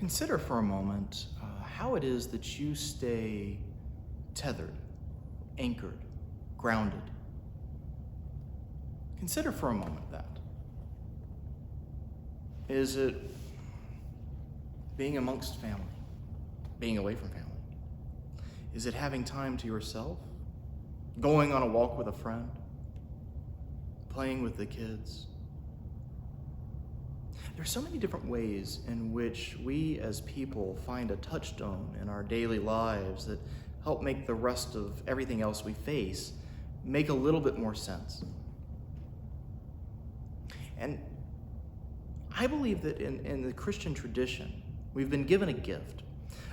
Consider for a moment how it is that you stay tethered, anchored, grounded. Consider for a moment that. Is it being amongst family, being away from family? Is it having time to yourself, going on a walk with a friend, playing with the kids? There's so many different ways in which we as people find a touchstone in our daily lives that help make the rest of everything else we face make a little bit more sense. And I believe that in the Christian tradition, we've been given a gift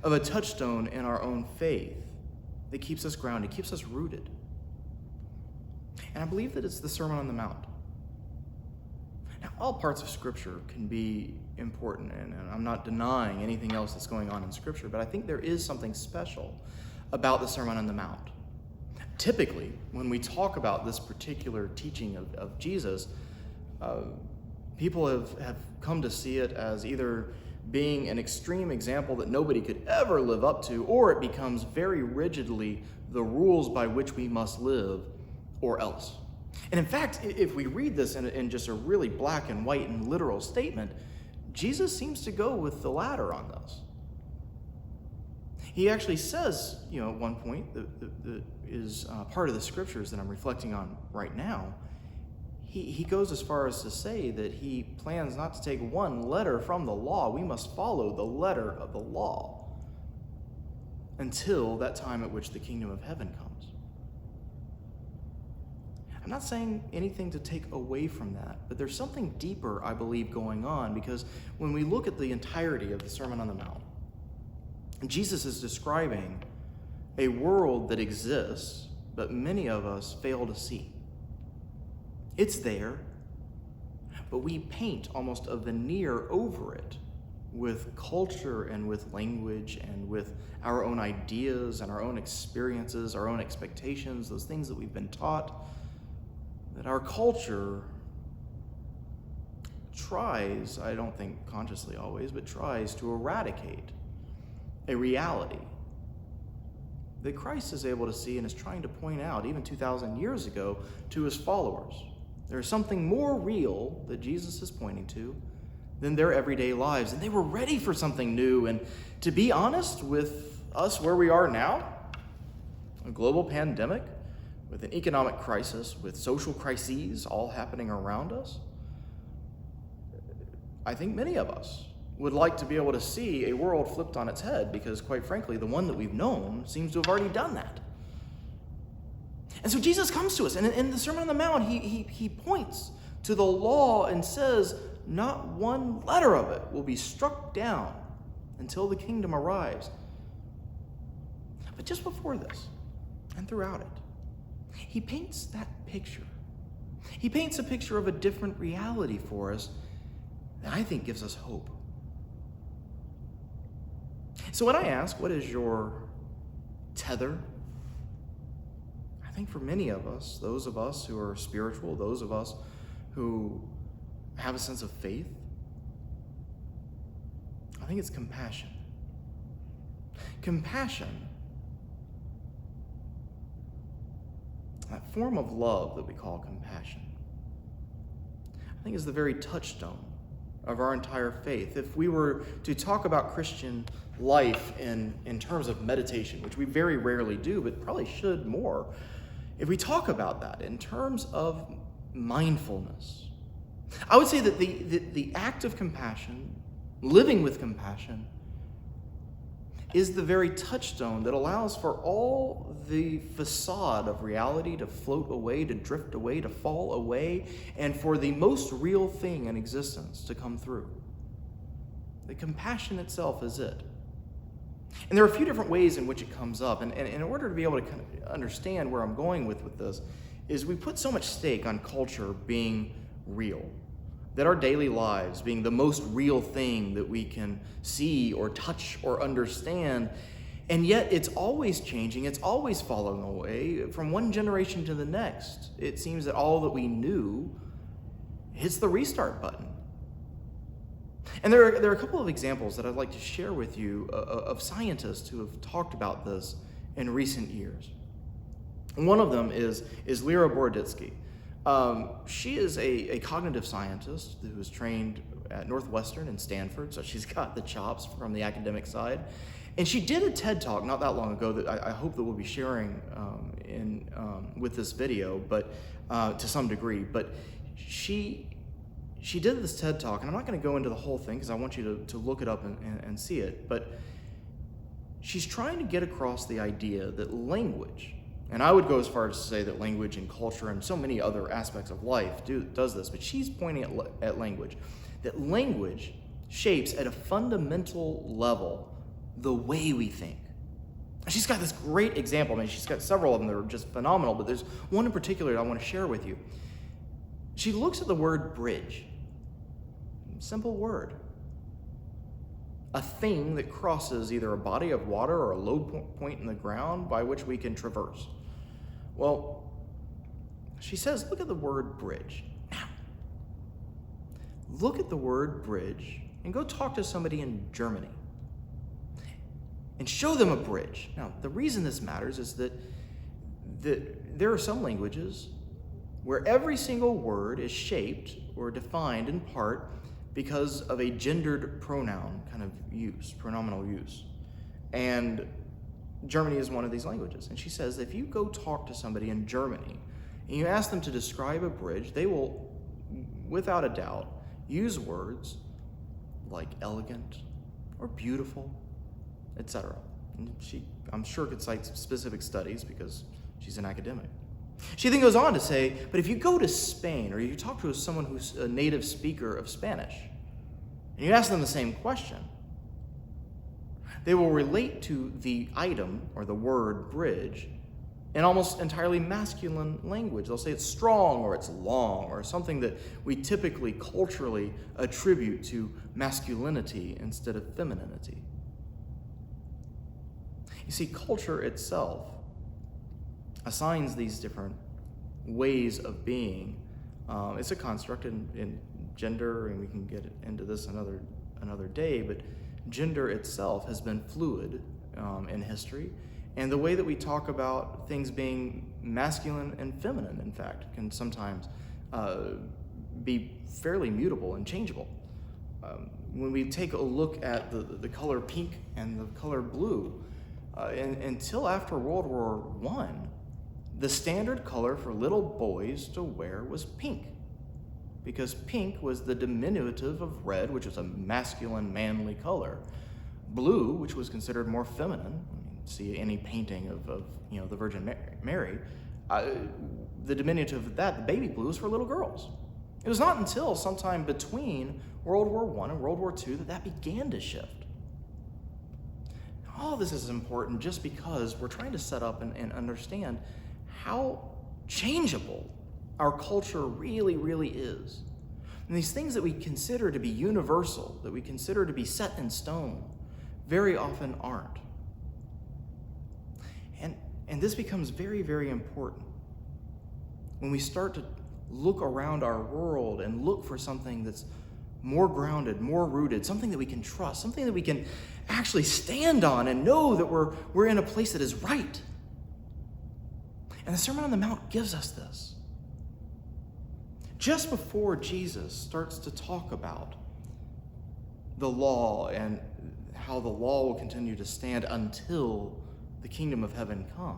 of a touchstone in our own faith that keeps us grounded, keeps us rooted. And I believe that it's the Sermon on the Mount. Now, all parts of Scripture can be important, and I'm not denying anything else that's going on in Scripture, but I think there is something special about the Sermon on the Mount. Typically, when we talk about this particular teaching of Jesus, people have come to see it as either being an extreme example that nobody could ever live up to, or it becomes very rigidly the rules by which we must live, or else. And in fact, if we read this in just a really black and white and literal statement, Jesus seems to go with the latter on this. He actually says, at one point, that is part of the scriptures that I'm reflecting on right now. He goes as far as to say that he plans not to take one letter from the law. We must follow the letter of the law until that time at which the kingdom of heaven comes. I'm not saying anything to take away from that, but there's something deeper, I believe, going on, because when we look at the entirety of the Sermon on the Mount, Jesus is describing a world that exists, but many of us fail to see. It's there, but we paint almost a veneer over it with culture and with language and with our own ideas and our own experiences, our own expectations, those things that we've been taught, that our culture tries, I don't think consciously always, but tries to eradicate a reality that Christ is able to see and is trying to point out even 2,000 years ago to his followers. There's something more real that Jesus is pointing to than their everyday lives. And they were ready for something new. And to be honest with us where we are now, a global pandemic, with an economic crisis, with social crises all happening around us, I think many of us would like to be able to see a world flipped on its head, because quite frankly, the one that we've known seems to have already done that. And so Jesus comes to us, and in the Sermon on the Mount, he points to the law and says, not one letter of it will be struck down until the kingdom arrives. But just before this, and throughout it, he paints that picture. He paints a picture of a different reality for us that I think gives us hope. So when I ask, what is your tether? I think for many of us, those of us who are spiritual, those of us who have a sense of faith, I think it's compassion. Compassion, that form of love that we call compassion, I think is the very touchstone of our entire faith. If we were to talk about Christian life in terms of meditation, which we very rarely do, but probably should more, if we talk about that in terms of mindfulness, I would say that the act of compassion, living with compassion, is the very touchstone that allows for all the facade of reality to float away, to drift away, to fall away, and for the most real thing in existence to come through. The compassion itself is it. And there are a few different ways in which it comes up, and in order to be able to kind of understand where I'm going with this, is we put so much stake on culture being real, that our daily lives being the most real thing that we can see or touch or understand, and yet it's always changing, it's always falling away from one generation to the next. It seems that all that we knew hits the restart button. And there are a couple of examples that I'd like to share with you of scientists who have talked about this in recent years. One of them is Lera Boroditsky. She is a cognitive scientist who was trained at Northwestern and Stanford, so she's got the chops from the academic side. And she did a TED Talk not that long ago that I hope that we'll be sharing with this video, but to some degree. But she did this TED Talk, and I'm not going to go into the whole thing because I want you to look it up and see it. But she's trying to get across the idea that language, and I would go as far as to say that language and culture and so many other aspects of life does this, but she's pointing at language, that language shapes at a fundamental level the way we think. She's got this great example. I mean, she's got several of them that are just phenomenal, but there's one in particular that I want to share with you. She looks at the word bridge. Simple word. A thing that crosses either a body of water or a low point in the ground by which we can traverse. Well, she says, look at the word bridge. Now, look at the word bridge and go talk to somebody in Germany and show them a bridge. Now, the reason this matters is that there are some languages where every single word is shaped or defined in part because of a gendered pronoun kind of use, pronominal use. And Germany is one of these languages. And she says if you go talk to somebody in Germany and you ask them to describe a bridge, they will, without a doubt, use words like elegant or beautiful, etc. And she, I'm sure, could cite specific studies because she's an academic. She then goes on to say, but if you go to Spain or you talk to someone who's a native speaker of Spanish, and you ask them the same question, they will relate to the item or the word bridge in almost entirely masculine language. They'll say it's strong or it's long or something that we typically culturally attribute to masculinity instead of femininity. You see, culture itself assigns these different ways of being. It's a construct in gender, and we can get into this another day, but gender itself has been fluid in history, and the way that we talk about things being masculine and feminine, in fact, can sometimes be fairly mutable and changeable. When we take a look at the color pink and the color blue, until after World War I, the standard color for little boys to wear was pink, because pink was the diminutive of red, which is a masculine, manly color. Blue, which was considered more feminine. I mean, see any painting of the Virgin Mary, the diminutive of that, the baby blue, is for little girls. It was not until sometime between World War I and World War II that began to shift. All this is important just because we're trying to set up and understand how changeable our culture really, really is. And these things that we consider to be universal, that we consider to be set in stone, very often aren't. And this becomes very, very important when we start to look around our world and look for something that's more grounded, more rooted, something that we can trust, something that we can actually stand on and know that we're in a place that is right. And the Sermon on the Mount gives us this. Just before Jesus starts to talk about the law and how the law will continue to stand until the kingdom of heaven comes,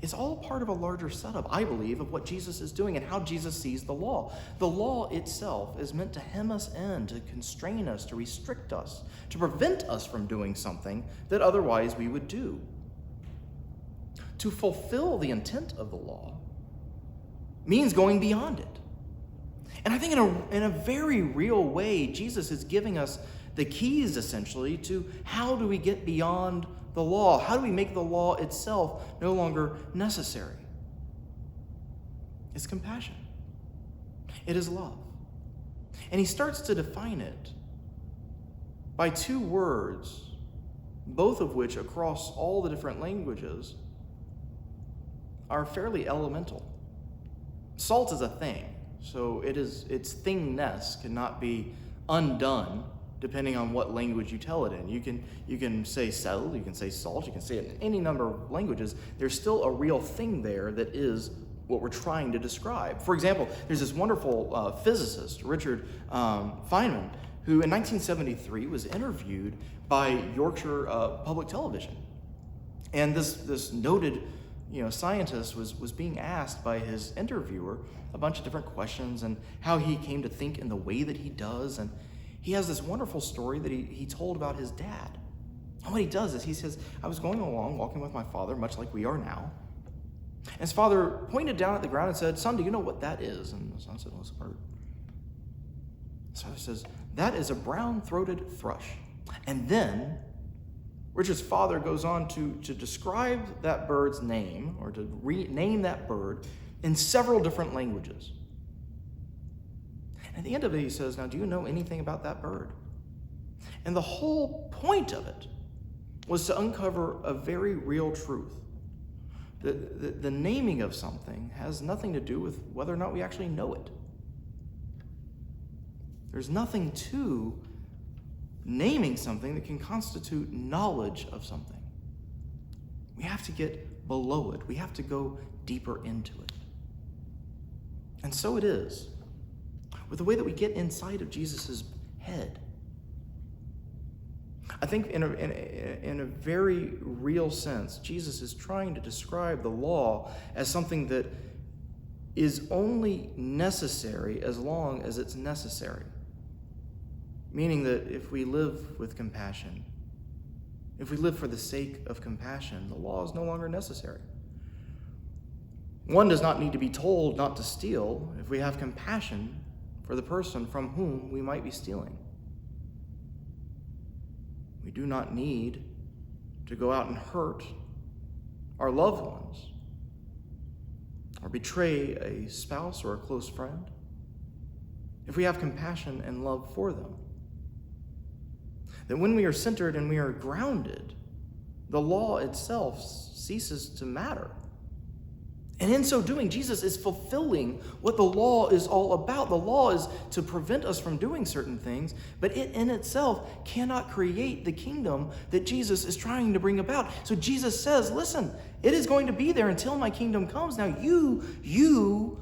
it's all part of a larger setup, I believe, of what Jesus is doing and how Jesus sees the law. The law itself is meant to hem us in, to constrain us, to restrict us, to prevent us from doing something that otherwise we would do. To fulfill the intent of the law means going beyond it. And I think in a very real way, Jesus is giving us the keys, essentially, to how do we get beyond the law? How do we make the law itself no longer necessary? It's compassion. It is love. And he starts to define it by two words, both of which across all the different languages are fairly elemental. Salt is a thing. So its thingness cannot be undone depending on what language you tell it in. You can say sel, you can say salt, you can say it in any number of languages. There's still a real thing there that is what we're trying to describe. For example, there's this wonderful physicist, Richard Feynman, who in 1973 was interviewed by Yorkshire Public Television. And this noted scientist was being asked by his interviewer a bunch of different questions and how he came to think in the way that he does. And he has this wonderful story that he told about his dad. And what he does is he says, I was going along, walking with my father, much like we are now. And his father pointed down at the ground and said, son, do you know what that is? And the son said, well, it's a bird. So he says, that is a brown-throated thrush. And then Richard's father goes on to describe that bird's name, or to rename that bird in several different languages. And at the end of it, he says, now, do you know anything about that bird? And the whole point of it was to uncover a very real truth. The naming of something has nothing to do with whether or not we actually know it. There's nothing to naming something that can constitute knowledge of something. We have to get below it. We have to go deeper into it. And so it is with the way that we get inside of Jesus' head. I think in a very real sense, Jesus is trying to describe the law as something that is only necessary as long as it's necessary. Meaning that if we live with compassion, if we live for the sake of compassion, the law is no longer necessary. One does not need to be told not to steal if we have compassion for the person from whom we might be stealing. We do not need to go out and hurt our loved ones or betray a spouse or a close friend if we have compassion and love for them. That when we are centered and we are grounded, the law itself ceases to matter. And in so doing, Jesus is fulfilling what the law is all about. The law is to prevent us from doing certain things, but it in itself cannot create the kingdom that Jesus is trying to bring about. So Jesus says, listen, it is going to be there until my kingdom comes. Now you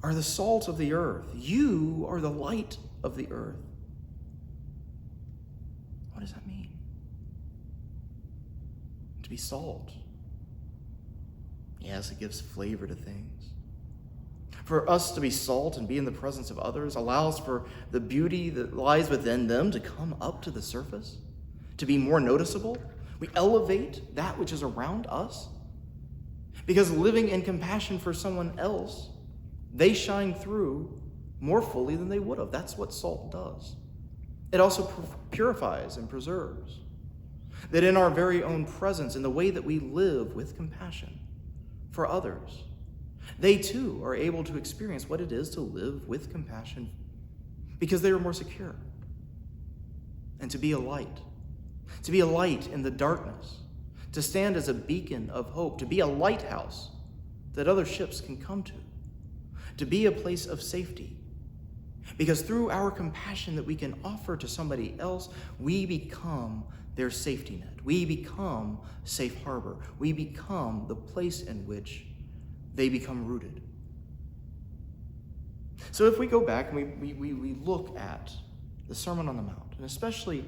are the salt of the earth. You are the light of the earth. What does that mean? To be salt. Yes, it gives flavor to things. For us to be salt and be in the presence of others allows for the beauty that lies within them to come up to the surface, to be more noticeable. We elevate that which is around us. Because living in compassion for someone else, they shine through more fully than they would have. That's what salt does. It also purifies and preserves. That in our very own presence, in the way that we live with compassion for others, they too are able to experience what it is to live with compassion because they are more secure. And to be a light in the darkness, to stand as a beacon of hope, to be a lighthouse that other ships can come to be a place of safety. Because through our compassion that we can offer to somebody else, we become their safety net. We become safe harbor. We become the place in which they become rooted. So if we go back and we look at the Sermon on the Mount, and especially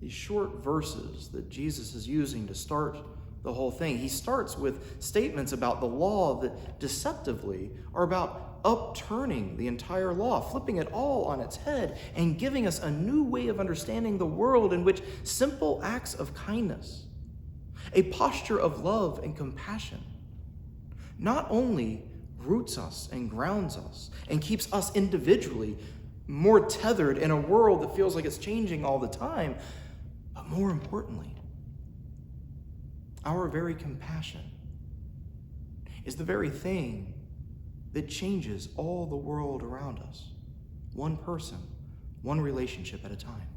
these short verses that Jesus is using to start the whole thing, he starts with statements about the law that deceptively are about upturning the entire law, flipping it all on its head, and giving us a new way of understanding the world in which simple acts of kindness, a posture of love and compassion, not only roots us and grounds us and keeps us individually more tethered in a world that feels like it's changing all the time, but more importantly, our very compassion is the very thing that changes all the world around us, one person, one relationship at a time.